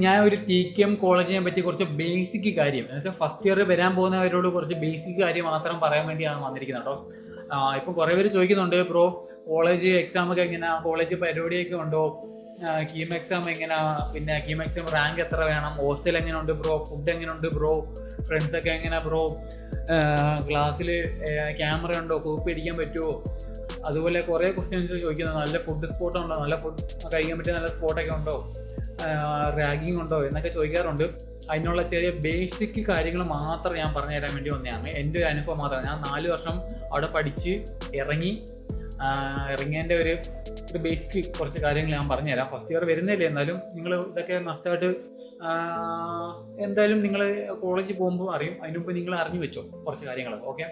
ഞാൻ ഒരു TKM കോളേജിനെ പറ്റി കുറച്ച് ബേസിക് കാര്യം എന്ന് വെച്ചാൽ ഫസ്റ്റ് ഇയർ വരാൻ പോകുന്നവരോട് കുറച്ച് ബേസിക് കാര്യം മാത്രം പറയാൻ വേണ്ടിയാണ് വന്നിരിക്കുന്നത് കേട്ടോ. ഇപ്പം കുറേ പേര് ചോദിക്കുന്നുണ്ട്, ബ്രോ കോളേജ് എക്സാം ഒക്കെ എങ്ങനെയാ, കോളേജ് പരിപാടിയൊക്കെ ഉണ്ടോ, കീം എക്സാം എങ്ങനെയാ, പിന്നെ കീം എക്സാം റാങ്ക് എത്ര വേണം, ഹോസ്റ്റൽ എങ്ങനെയുണ്ട് ബ്രോ, ഫുഡ് എങ്ങനെയുണ്ട് ബ്രോ, ഫ്രണ്ട്സൊക്കെ എങ്ങനെയാ ബ്രോ, ക്ലാസ്സിൽ ക്യാമറ ഉണ്ടോ, കോപ്പി അടിക്കാൻ പറ്റുമോ, അതുപോലെ കുറേ ക്വസ്റ്റ്യൻസ് ചോദിക്കുന്നത്. നല്ല ഫുഡ് സ്പോട്ട് ഉണ്ടോ, നല്ല ഫുഡ് കഴിക്കാൻ പറ്റിയ നല്ല സ്പോട്ടൊക്കെ ഉണ്ടോ, റാഗിങ് ഉണ്ടോ എന്നൊക്കെ ചോദിക്കാറുണ്ട്. അതിനുള്ള ചെറിയ ബേസിക് കാര്യങ്ങൾ മാത്രം ഞാൻ പറഞ്ഞു തരാൻ വേണ്ടി വന്നതാണ്. എൻ്റെ ഒരു അനുഭവം മാത്രമാണ്. ഞാൻ 4 വർഷം അവിടെ പഠിച്ച് ഇറങ്ങിയതിൻ്റെ ഒരു ബേസിക് കുറച്ച് കാര്യങ്ങൾ ഞാൻ പറഞ്ഞു തരാം. ഫസ്റ്റ് ഇയർ വരുന്നില്ല, എന്നാലും നിങ്ങൾ ഇതൊക്കെ മസ്റ്റായിട്ട് എന്തായാലും നിങ്ങൾ കോളേജിൽ പോകുമ്പോൾ അറിയും. അതിന് മുമ്പ് നിങ്ങൾ അറിഞ്ഞു വെച്ചോ കുറച്ച് കാര്യങ്ങൾ. ഓക്കെ,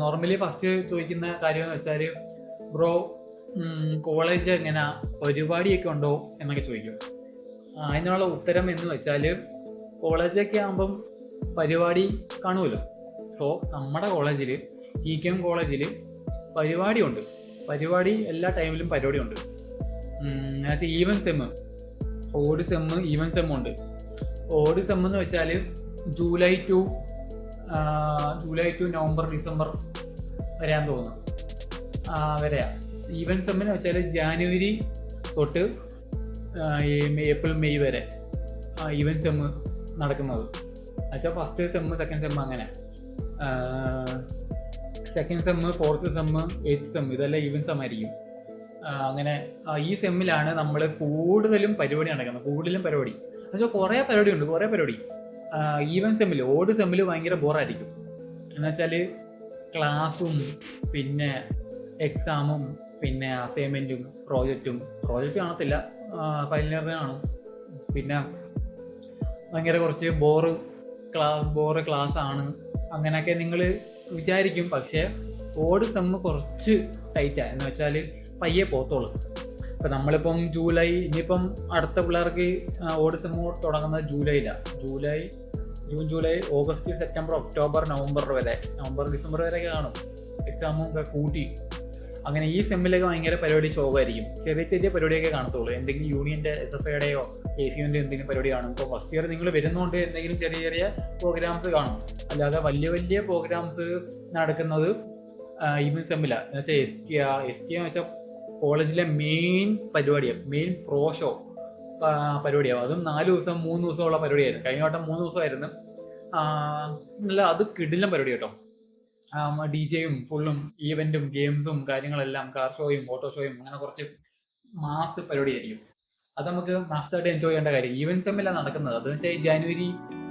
നോർമലി ഫസ്റ്റ് ചോദിക്കുന്ന കാര്യം എന്ന് വെച്ചാൽ, ബ്രോ കോളേജ് എങ്ങനെ പരിപാടിയൊക്കെ ഉണ്ടോ എന്നൊക്കെ ചോദിക്കും. അതിനുള്ള ഉത്തരം എന്ന് വെച്ചാൽ, കോളേജൊക്കെ ആകുമ്പം പരിപാടി കാണുമല്ലോ. സോ നമ്മുടെ കോളേജിൽ, TKM കോളേജിൽ പരിപാടിയുണ്ട്. പരിപാടി എല്ലാ ടൈമിലും പരിപാടിയുണ്ട്. എന്നുവെച്ചാൽ even sem, odd sem, even സെമ്മുണ്ട്. ഓഡ് സെമ്മ് എന്ന് വെച്ചാൽ ജൂലൈ ടു നവംബർ ഡിസംബർ വരാൻ തോന്നുന്നു, വരെയാ. ഈവൻ സെമ്മിന് വെച്ചാൽ ജാനുവരി തൊട്ട് ഏപ്രിൽ മെയ് വരെ ഈവൻ സെമ്മ് നടക്കുന്നത്. എന്നുവെച്ചാൽ ഫസ്റ്റ് സെമ്മ്, സെക്കൻഡ് സെമ്മ്, അങ്ങനെ second sem, fourth sem, 8th sem, ഇതെല്ലാം ഈവൻ സെമ്മായിരിക്കും. അങ്ങനെ ഈ സെമ്മിലാണ് നമ്മൾ കൂടുതലും പരിപാടി നടക്കുന്നത്. കൂടുതലും പരിപാടി എന്നുവെച്ചാൽ കുറേ പരിപാടി. ഈവൻ സെമ്മിൽ, ഓഡ് സെമ്മിൽ ഭയങ്കര ബോറായിരിക്കും. എന്നുവെച്ചാൽ ക്ലാസ്സും പിന്നെ എക്സാമും പിന്നെ അസൈൻമെൻറ്റും പ്രോജക്റ്റ് കാണത്തില്ല, ഫൈനൽ ഇയർ കാണും. പിന്നെ ഭയങ്കര കുറച്ച് ബോറ് ക്ലാസ്സാണ് അങ്ങനെയൊക്കെ നിങ്ങൾ വിചാരിക്കും. പക്ഷേ ഓഡ് സെമ്മ് കുറച്ച് ടൈറ്റാണ്. എന്ന് വെച്ചാൽ പയ്യെ പോത്തോളൂ. ഇപ്പം നമ്മളിപ്പം ഇനിയിപ്പം അടുത്ത പിള്ളേർക്ക് ഓഡ് സെമ്മ് തുടങ്ങുന്നത് June, July, August, September, October, November December വരെ കാണും. എക്സാമും ഒക്കെ കൂട്ടി അങ്ങനെ ഈ സെമ്മിലൊക്കെ ഭയങ്കര പരിപാടി ശോകമായിരിക്കും. ചെറിയ പരിപാടിയൊക്കെ കാണത്തുള്ളൂ. എന്തെങ്കിലും യൂണിയൻ്റെ SFIയുടെയോ ACUവിൻ്റെ എന്തെങ്കിലും പരിപാടി കാണും. ഇപ്പോൾ ഫസ്റ്റ് ഇയർ നിങ്ങൾ വരുന്നതുകൊണ്ട് എന്തെങ്കിലും ചെറിയ പ്രോഗ്രാംസ് കാണും. അല്ലാതെ വലിയ പ്രോഗ്രാംസ് നടക്കുന്നത് ഈവൻ സെമ്മിലാണ്. എന്ന് വെച്ചാൽ ST എന്ന് വെച്ചാൽ കോളേജിലെ മെയിൻ പരിപാടിയാണ്, മെയിൻ പ്രോ ഷോ പരിപാടിയാവും. അതും 4 ദിവസം 3 ദിവസമുള്ള പരിപാടിയായിരുന്നു. കഴിഞ്ഞ വട്ടം 3 ദിവസമായിരുന്നു. നല്ല അത് കിടിലം പരിപാടി കേട്ടോ. DJയും ഫുള്ളും ഈവൻറ്റും ഗെയിംസും കാര്യങ്ങളെല്ലാം, കാർ ഷോയും ഫോട്ടോ ഷോയും, അങ്ങനെ കുറച്ച് മാസ് പരിപാടിയായിരിക്കും. അത് നമുക്ക് മാസ്റ്റായിട്ട് എൻജോയ് ചെയ്യേണ്ട കാര്യം. ഈവൻ സെമ്മിലാണ് നടക്കുന്നത്. അതെന്ന് വെച്ചാൽ ജനുവരി,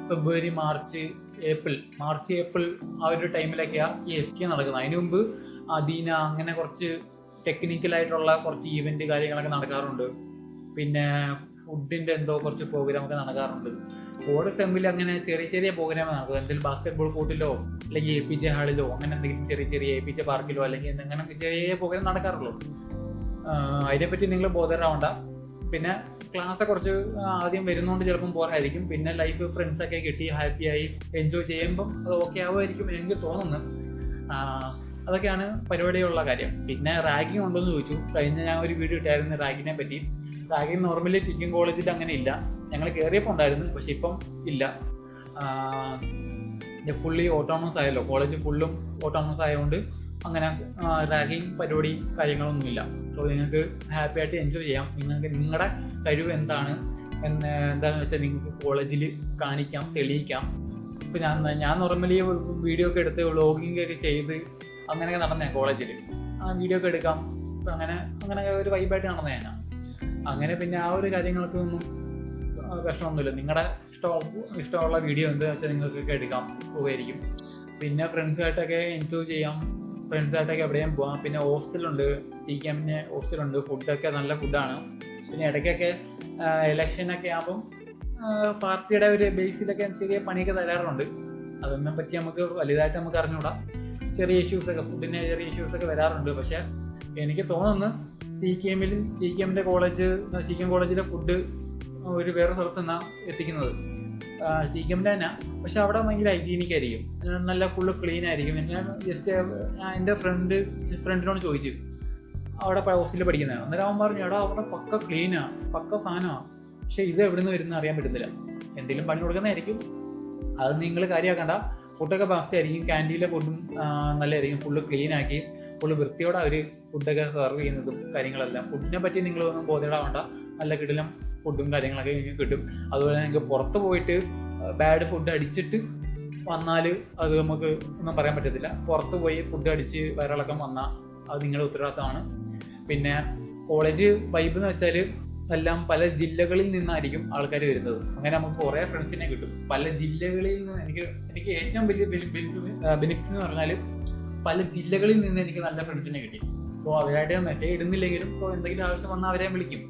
ഫെബ്രുവരി, മാർച്ച്, ഏപ്രിൽ ആ ഒരു ടൈമിലൊക്കെയാണ് ഈ ST നടക്കുന്നത്. അതിന് മുമ്പ് അദീന, അങ്ങനെ കുറച്ച് ടെക്നിക്കലായിട്ടുള്ള കുറച്ച് ഈവൻറ്റ് കാര്യങ്ങളൊക്കെ നടക്കാറുണ്ട്. പിന്നെ ഫുഡിൻ്റെ എന്തോ കുറച്ച് പ്രോഗ്രാമൊക്കെ നടക്കാറുണ്ട്. ഓരോ സെമ്മിൽ അങ്ങനെ ചെറിയ പ്രോഗ്രാം നടക്കും. എന്തെങ്കിലും ബാസ്കറ്റ്ബോൾ കോർട്ടിലോ അല്ലെങ്കിൽ APJ ഹാളിലോ അങ്ങനെ എന്തെങ്കിലും ചെറിയ APJ പാർക്കിലോ അല്ലെങ്കിൽ അങ്ങനെ ചെറിയ പ്രോഗ്രാം നടക്കാറുള്ളൂ. അതിനെപ്പറ്റി നിങ്ങൾ ബോധറാവണ്ട. പിന്നെ ക്ലാസ് കുറച്ച് ആദ്യം വരുന്നതുകൊണ്ട് ചിലപ്പം ബോറായിരിക്കും. പിന്നെ ലൈഫ് ഫ്രണ്ട്സൊക്കെ കിട്ടി ഹാപ്പിയായി എൻജോയ് ചെയ്യുമ്പം അത് ഓക്കെ ആവുമായിരിക്കും എനിക്ക് തോന്നുന്നു. അതൊക്കെയാണ് പരിപാടിയുള്ള കാര്യം. പിന്നെ റാഗിങ് ഉണ്ടോയെന്ന് ചോദിച്ചു. ഞാൻ ഒരു വീഡിയോ ഇട്ടായിരുന്നു റാഗിനെ പറ്റി. റാഗിങ് നോർമലി TKM കോളേജിൽ അങ്ങനെ ഇല്ല. ഞങ്ങൾ കയറിയപ്പോൾ ഉണ്ടായിരുന്നു, പക്ഷെ ഇപ്പം ഇല്ല. ഫുള്ളി ഓട്ടോണമസ് ആയല്ലോ, കോളേജ് ഫുള്ളും ഓട്ടോണമസ് ആയതുകൊണ്ട് അങ്ങനെ റാഗിങ് പരിപാടി കാര്യങ്ങളൊന്നുമില്ല. സോ നിങ്ങൾക്ക് ഹാപ്പി ആയിട്ട് എൻജോയ് ചെയ്യാം. നിങ്ങൾക്ക് നിങ്ങളുടെ കഴിവ് എന്താണെന്ന് വെച്ചാൽ നിങ്ങൾക്ക് കോളേജിൽ കാണിക്കാം, തെളിയിക്കാം. ഇപ്പം ഞാൻ നോർമലി വീഡിയോ ഒക്കെ എടുത്ത് വ്ളോഗിങ് ഒക്കെ ചെയ്ത് അങ്ങനെയൊക്കെ നടന്നേ കോളേജിൽ. വീഡിയോ ഒക്കെ എടുക്കാം, അങ്ങനെ ഒരു വൈബായിട്ട് നടന്നേ ഞാൻ. അങ്ങനെ പിന്നെ ആ ഒരു കാര്യങ്ങൾക്കൊന്നും പ്രശ്നമൊന്നുമില്ല. നിങ്ങളുടെ ഇഷ്ടമുള്ള വീഡിയോ എന്താണെന്ന് വെച്ചാൽ നിങ്ങൾക്കൊക്കെ എടുക്കാം, സുഖമായിരിക്കും. പിന്നെ ഫ്രണ്ട്സായിട്ടൊക്കെ എൻജോയ് ചെയ്യാം, ഫ്രണ്ട്സായിട്ടൊക്കെ എവിടെയും പോകാം. പിന്നെ ഹോസ്റ്റലുണ്ട്, TKMന് ഹോസ്റ്റലുണ്ട്. ഫുഡൊക്കെ നല്ല ഫുഡാണ്. പിന്നെ ഇടയ്ക്കൊക്കെ ഇലക്ഷനൊക്കെ ആകുമ്പം പാർട്ടിയുടെ ഒരു ബേസിലൊക്കെ ചെറിയ പണിയൊക്കെ തരാറുണ്ട്. അതൊന്നും പറ്റി നമുക്ക് വലുതായിട്ട് നമുക്ക് അറിഞ്ഞൂടാ. ചെറിയ ഫുഡിൻ്റെ ചെറിയ ഇഷ്യൂസൊക്കെ വരാറുണ്ട്. പക്ഷേ എനിക്ക് തോന്നുന്നു TKM കോളേജിലെ ഫുഡ് ഒരു വേറെ സ്ഥലത്ത് നിന്നാണ് എത്തിക്കുന്നത്. TKMൻ്റെ തന്നെ, പക്ഷെ അവിടെ ഭയങ്കര ഹൈജീനിക് ആയിരിക്കും, നല്ല ഫുള്ള് ക്ലീൻ ആയിരിക്കും. ഞാൻ എൻ്റെ ഫ്രണ്ടിനോട് ചോദിച്ചു, അവിടെ ഹോസ്റ്റലിൽ പഠിക്കുന്നത്. അന്നേരം അവൻ പറഞ്ഞു, എടാ അവിടെ പക്ക ക്ലീനാണ്, പക്ക സാധനമാണ്, പക്ഷെ ഇത് എവിടെ നിന്ന് വരുന്ന അറിയാൻ പറ്റുന്നില്ല. എന്തെങ്കിലും പണി കൊടുക്കുന്നതായിരിക്കും, അത് നിങ്ങൾ കാര്യമാക്കണ്ട. ഫുഡൊക്കെ ബെസ്റ്റ് ആയിരിക്കും, ക്യാൻറ്റീനിലെ ഫുഡും നല്ലതായിരിക്കും, ഫുള്ള് ക്ലീൻ ആക്കി ഫുള്ള് വൃത്തിയോടെ അവർ ഫുഡൊക്കെ സെർവ് ചെയ്യുന്നതും കാര്യങ്ങളെല്ലാം. ഫുഡിനെ പറ്റി നിങ്ങളൊന്നും ബോധേടാവണ്ട, നല്ല കിടിലം ഫുഡും കാര്യങ്ങളൊക്കെ നിങ്ങൾക്ക് കിട്ടും. അതുപോലെ നിങ്ങൾക്ക് പുറത്ത് പോയിട്ട് ബാഡ് ഫുഡ് അടിച്ചിട്ട് വന്നാൽ അത് നമുക്ക് ഒന്നും പറയാൻ പറ്റത്തില്ല. പുറത്ത് പോയി ഫുഡ് അടിച്ച് വയറിളക്കം വന്നാൽ അത് നിങ്ങളുടെ ഉത്തരവാദിത്തമാണ്. പിന്നെ കോളേജ് വൈബ് എന്ന് വെച്ചാൽ എല്ലാം പല ജില്ലകളിൽ നിന്നായിരിക്കും ആൾക്കാർ വരുന്നത്. അങ്ങനെ നമുക്ക് കുറേ ഫ്രണ്ട്സിനെ കിട്ടും പല ജില്ലകളിൽ നിന്ന്. എനിക്ക് ഏറ്റവും വലിയ ബെനിഫിറ്റ്സ് എന്ന് പറഞ്ഞാൽ പല ജില്ലകളിൽ നിന്ന് എനിക്ക് നല്ല ഫ്രണ്ട്സിനെ കിട്ടി. സോ അവരായിട്ട് മെസ്സേജ് ഇടുന്നില്ലെങ്കിലും സോ എന്തെങ്കിലും ആവശ്യം വന്നാൽ അവരെ വിളിക്കും.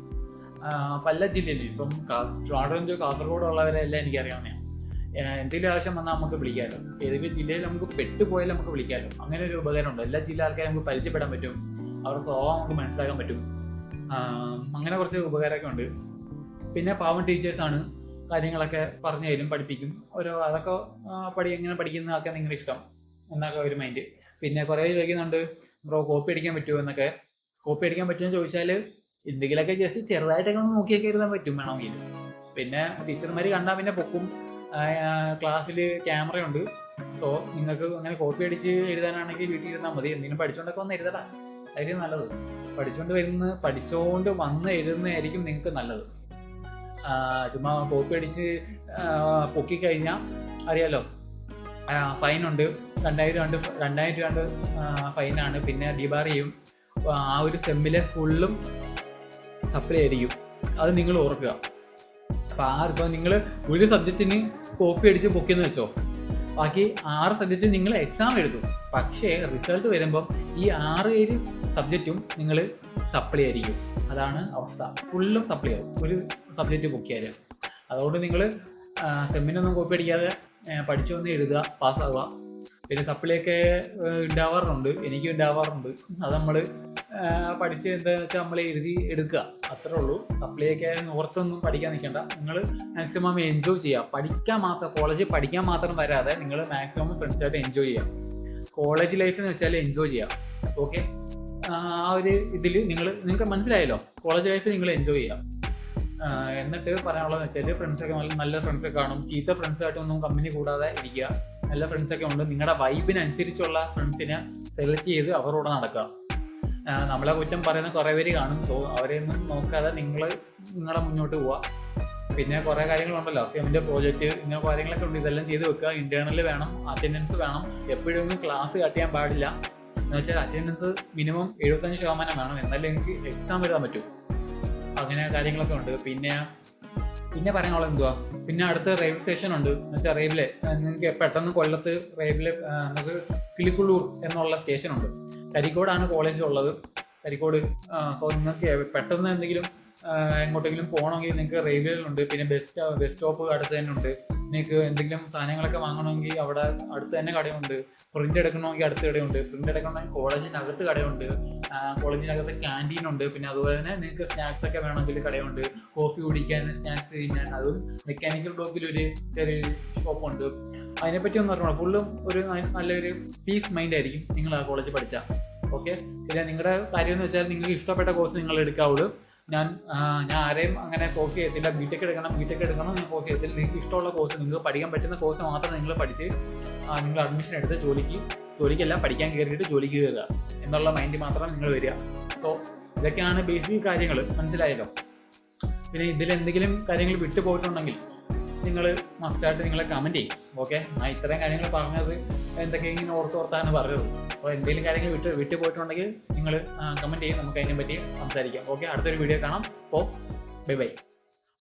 പല ജില്ലയിലും ഇപ്പം കാസർഗോഡുള്ളവരെല്ലാം എനിക്കറിയാവുന്നതാണ്. എന്തെങ്കിലും ആവശ്യം വന്നാൽ നമുക്ക് വിളിക്കാമല്ലോ, ഏതെങ്കിലും ജില്ലയിൽ നമുക്ക് പെട്ടുപോയാലും നമുക്ക് വിളിക്കാമല്ലോ. അങ്ങനെ ഒരു ഉപകാരമുണ്ട്. എല്ലാ ജില്ല ആൾക്കാരെ നമുക്ക് പരിചയപ്പെടാൻ പറ്റും, അവരുടെ സ്വഭാവം നമുക്ക് മനസ്സിലാക്കാൻ പറ്റും. അങ്ങനെ കുറച്ച് ഉപകാരമൊക്കെ ഉണ്ട്. പിന്നെ പാവം ടീച്ചേഴ്സാണ്, കാര്യങ്ങളൊക്കെ പറഞ്ഞു തരും, പഠിപ്പിക്കും. അതൊക്കെ എങ്ങനെ പഠിക്കുന്നതൊക്കെ നിങ്ങളുടെ ഇഷ്ടം എന്നൊക്കെ ഒരു മൈൻഡ്. പിന്നെ കുറേ ചോദിക്കുന്നുണ്ട് ബ്രോ കോപ്പി അടിക്കാൻ പറ്റുമോ എന്നൊക്കെ. കോപ്പി അടിക്കാൻ പറ്റുമെന്ന് ചോദിച്ചാൽ എന്തെങ്കിലുമൊക്കെ ജസ്റ്റ് ചെറുതായിട്ടൊക്കെ ഒന്ന് നോക്കിയൊക്കെ എഴുതാൻ പറ്റും വേണമെങ്കിൽ. പിന്നെ ടീച്ചർമാർ കണ്ടാൽ പിന്നെ പൊക്കും. ക്ലാസ്സിൽ ക്യാമറയുണ്ട്. സോ നിങ്ങൾക്ക് അങ്ങനെ കോപ്പി അടിച്ച് എഴുതാനാണെങ്കിൽ വീട്ടിൽ ഇരുന്നാൽ മതി. എന്തെങ്കിലും പഠിച്ചുകൊണ്ടൊക്കെ വന്ന് എഴുതടാ, അതായിരിക്കും നല്ലത്. പഠിച്ചുകൊണ്ട് വന്ന് എഴുതുന്നതായിരിക്കും നിങ്ങൾക്ക് നല്ലത്. ചുമ്മാ കോപ്പി അടിച്ച് പൊക്കിക്കഴിഞ്ഞാൽ അറിയാലോ, ഫൈനുണ്ട്. 2000 രൂപ ഫൈനാണ്. പിന്നെ ഡിബാർ ചെയ്യും. ആ ഒരു സെമ്മിലെ ഫുള്ളും സപ്ലൈ ആയിരിക്കും, അത് നിങ്ങൾ ഓർക്കുക. അപ്പോൾ ഇപ്പോൾ നിങ്ങൾ ഒരു സബ്ജക്റ്റിന് കോപ്പി അടിച്ച് പൊക്കിയെന്ന് വെച്ചോ, ബാക്കി 6 സബ്ജക്റ്റ് നിങ്ങൾ എക്സാം എഴുതും. പക്ഷേ റിസൾട്ട് വരുമ്പം ഈ 6-7 സബ്ജക്റ്റും നിങ്ങൾ സപ്ലൈ ആയിരിക്കും. അതാണ് അവസ്ഥ, ഫുള്ളും സപ്ലൈ ആവും ഒരു സബ്ജക്റ്റ് പൊക്കിയാൽ. അതുകൊണ്ട് നിങ്ങൾ സെമ്മിനൊന്നും കോപ്പി അടിക്കാതെ പഠിച്ചു വന്ന് എഴുതുക, പാസ്സാവുക. പിന്നെ സപ്ലൈ ഒക്കെ ഉണ്ടാവാറുണ്ട്, എനിക്കും ഉണ്ടാവാറുണ്ട്. അത് നമ്മൾ പഠിച്ച് എന്താണെന്ന് വെച്ചാൽ നമ്മൾ എഴുതി എടുക്കുക, അത്രേ ഉള്ളൂ. സപ്ലൈയൊക്കെ ഓർത്തൊന്നും പഠിക്കാൻ നിൽക്കേണ്ട. നിങ്ങൾ മാക്സിമം എൻജോയ് ചെയ്യുക. കോളേജിൽ പഠിക്കാൻ മാത്രം വരാതെ നിങ്ങൾ മാക്സിമം ഫ്രണ്ട്സായിട്ട് എൻജോയ് ചെയ്യുക. കോളേജ് ലൈഫ് എന്ന് വെച്ചാൽ എൻജോയ് ചെയ്യുക. ഓക്കെ, ആ ഒരു ഇതിൽ നിങ്ങൾക്ക് മനസ്സിലായല്ലോ, കോളേജ് ലൈഫ് നിങ്ങൾ എൻജോയ് ചെയ്യുക. എന്നിട്ട് പറയാനുള്ളതെന്ന് വെച്ചാൽ ഫ്രണ്ട്സൊക്കെ നല്ല ഫ്രണ്ട്സൊക്കെ കാണും. ചീത്ത ഫ്രണ്ട്സായിട്ടൊന്നും കമ്പനി കൂടാതെ ഇരിക്കുക. നല്ല ഫ്രണ്ട്സൊക്കെ ഉണ്ട്, നിങ്ങളുടെ വൈബിനനുസരിച്ചുള്ള ഫ്രണ്ട്സിനെ സെലക്ട് ചെയ്ത് അവരോട് നടക്കുക. നമ്മളെ കുറ്റം പറയുന്ന കുറേ പേര് കാണും. സോ അവരെയൊന്നും നോക്കാതെ നിങ്ങളെ മുന്നോട്ട് പോവുക. പിന്നെ കുറേ കാര്യങ്ങളുണ്ടല്ലോ, സെമിൻ്റെ പ്രോജക്റ്റ്, ഇങ്ങനെ കാര്യങ്ങളൊക്കെ ഉണ്ട്. ഇതെല്ലാം ചെയ്ത് വെക്കുക. ഇന്റേണൽ വേണം, അറ്റൻഡൻസ് വേണം. എപ്പോഴും ക്ലാസ് കട്ട് ചെയ്യാൻ പാടില്ല. എന്ന് വെച്ചാൽ അറ്റൻഡൻസ് മിനിമം 75% വേണം, എന്നാലേ എനിക്ക് എക്സാം എഴുതാൻ പറ്റൂ. അങ്ങനെ കാര്യങ്ങളൊക്കെ ഉണ്ട്. പിന്നെ പറയാനുള്ളത് എന്തുവാ, പിന്നെ അടുത്ത റെയിൽവേ സ്റ്റേഷൻ ഉണ്ട്. എന്ന് വെച്ചാൽ റെയിൽവേ നിങ്ങൾക്ക് പെട്ടെന്ന് കൊല്ലത്ത് റെയിൽവേ നമുക്ക് കിളിക്കുള്ളൂർ എന്നുള്ള സ്റ്റേഷൻ ഉണ്ട്. കരിക്കോടാണ് കോളേജ് ഉള്ളത്, കരിക്കോട്. സോ നിങ്ങൾക്ക് പെട്ടെന്ന് എന്തെങ്കിലും എങ്ങോട്ടെങ്കിലും പോകണമെങ്കിൽ നിങ്ങൾക്ക് റെയിൽവേയിലുണ്ട്. പിന്നെ ബസ് സ്റ്റോപ്പ് അടുത്ത് തന്നെ ഉണ്ട്. നിങ്ങൾക്ക് എന്തെങ്കിലും സാധനങ്ങളൊക്കെ വാങ്ങണമെങ്കിൽ അവിടെ അടുത്ത് തന്നെ കടയുണ്ട്. പ്രിന്റ് എടുക്കണമെങ്കിൽ അടുത്ത് കടയുണ്ട്. പ്രിന്റ് എടുക്കണമെങ്കിൽ കോളേജിനകത്ത് കടയുണ്ട്. കോളേജിനകത്ത് ക്യാൻറ്റീനുണ്ട്. പിന്നെ അതുപോലെ തന്നെ നിങ്ങൾക്ക് സ്നാക്സ് ഒക്കെ വേണമെങ്കിൽ കടയുണ്ട്. കോഫി കുടിക്കാൻ, സ്നാക്സ് കഴിഞ്ഞാൽ അതും മെക്കാനിക്കൽ ബ്ലോക്കിൽ ഒരു ചെറിയൊരു ഷോപ്പുണ്ട്. അതിനെപ്പറ്റി ഒന്നും അറിയണം. ഫുള്ളും ഒരു നല്ലൊരു പീസ് മൈൻഡ് ആയിരിക്കും നിങ്ങൾ ആ കോളേജ് പഠിച്ചാൽ. ഓക്കെ, പിന്നെ നിങ്ങളുടെ കാര്യം എന്ന് വെച്ചാൽ നിങ്ങൾക്ക് ഇഷ്ടപ്പെട്ട കോഴ്സ് നിങ്ങൾ എടുക്കാവുള്ളൂ. ഞാൻ ആരെയും അങ്ങനെ ഫോഴ്സ് ചെയ്യത്തില്ല. ബിടെക് എടുക്കണം ഞാൻ ഫോഴ്സ് ചെയ്യത്തില്ല. നിങ്ങൾക്ക് ഇഷ്ടമുള്ള കോഴ്സ്, നിങ്ങൾക്ക് പഠിക്കാൻ പറ്റുന്ന കോഴ്സ് മാത്രം നിങ്ങൾ പഠിച്ച് നിങ്ങൾ അഡ്മിഷൻ എടുത്ത് ജോലിക്കല്ല പഠിക്കാൻ കയറിയിട്ട് ജോലിക്ക് കയറുക എന്നുള്ള മൈൻഡ് മാത്രം നിങ്ങൾ വരിക. സോ ഇതൊക്കെയാണ് ബേസിക് കാര്യങ്ങൾ, മനസ്സിലായല്ലോ. പിന്നെ ഇതിലെന്തെങ്കിലും കാര്യങ്ങൾ വിട്ടു പോയിട്ടുണ്ടെങ്കിൽ നിങ്ങൾ മസ്റ്റായിട്ട് നിങ്ങളെ കമൻറ്റ് ചെയ്യും. ഓക്കെ, ഞാൻ ഇത്രയും കാര്യങ്ങൾ പറഞ്ഞത് എന്തൊക്കെ ഇങ്ങനെ ഓർത്താണ് പറഞ്ഞത്. സോ എന്തെങ്കിലും കാര്യങ്ങൾ വിട്ടു പോയിട്ടുണ്ടെങ്കിൽ നിങ്ങൾ കമൻറ്റ് ചെയ്യും, നമുക്ക് അതിനെ പറ്റി സംസാരിക്കാം. ഓക്കെ, അടുത്തൊരു വീഡിയോ കാണാം. അപ്പോൾ ബൈ.